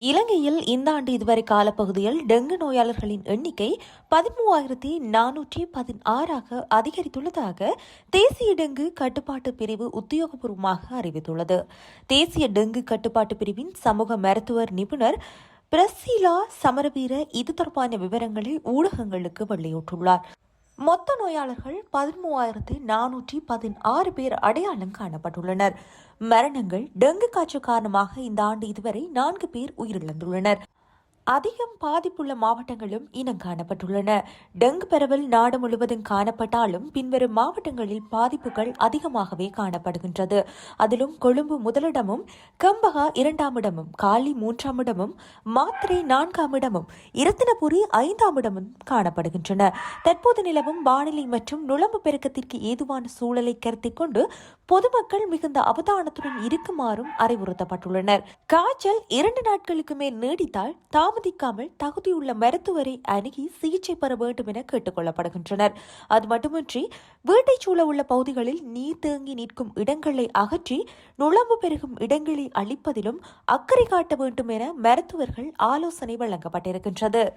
இலங்கையில் இந்த ஆண்டு இதுவரை காலப்பகுதியில் டெங்கு நோயாளர்களின் எண்ணிக்கை 13,416ஆக அதிகரித்துள்ளதாக தேசிய டெங்கு கட்டுப்பாட்டு பிரிவு உத்தியோகபூர்வமாக அறிவித்துள்ளது. தேசிய டெங்கு கட்டுப்பாட்டு பிரிவின் சமூக மருத்துவர் நிபுணர் பிரசீலா சமரவீர இது தொடர்பான விவரங்களை ஊடகங்களுக்கு வெளியிட்டுள்ளார். மொத்த நோயாளர்கள் 13,416 பேர் அடையாளம் காணப்பட்டுள்ளனர். மரணங்கள் டெங்கு காய்ச்சல் காரணமாக இந்த ஆண்டு இதுவரை 4 பேர் உயிரிழந்துள்ளனர். அதிகம் பாதிப்புள்ள மாவட்டங்களும் இனம் காணப்பட்டுள்ளன. டெங்கு பரவல் நாடு முழுவதும் காணப்பட்டாலும் பின்வரும் மாவட்டங்களில் பாதிப்புகள் அதிகமாகவே காணப்படுகின்றது. அதிலும் கொழும்பு முதலிடமும், கம்பகா 2ஆம் இடமும், காலி 3ஆம் இடமும், மாத்தறை 4ஆம் இடமும், இரத்தினபுரி 5ஆம் இடமும் காணப்படுகின்றன. தற்போது நிலவும் வானிலை மற்றும் நுழம்பு பெருக்கத்திற்கு ஏதுவான சூழலை கருத்தில் கொண்டு பொதுமக்கள் மிகுந்த அவதானத்துடன் இருக்குமாறும் அறிவுறுத்தப்பட்டுள்ளனர். காய்ச்சல் 2 நாட்களுக்கு மேல் நீடித்தால் தாமதிக்காமல் தகுதியுள்ள மருத்துவரை அணுகி சிகிச்சை பெற வேண்டும் என கேட்டுக் கொள்ளப்படுகின்றனர். அது மட்டுமின்றி வீட்டைச் சூழ உள்ள பகுதிகளில் நீர் தேங்கி நிற்கும் இடங்களை அகற்றி நுழம்பு பெருகும் இடங்களை அழிப்பதிலும் அக்கறை காட்ட வேண்டும் என மருத்துவர்கள் ஆலோசனை வழங்கப்பட்டிருக்கின்றது.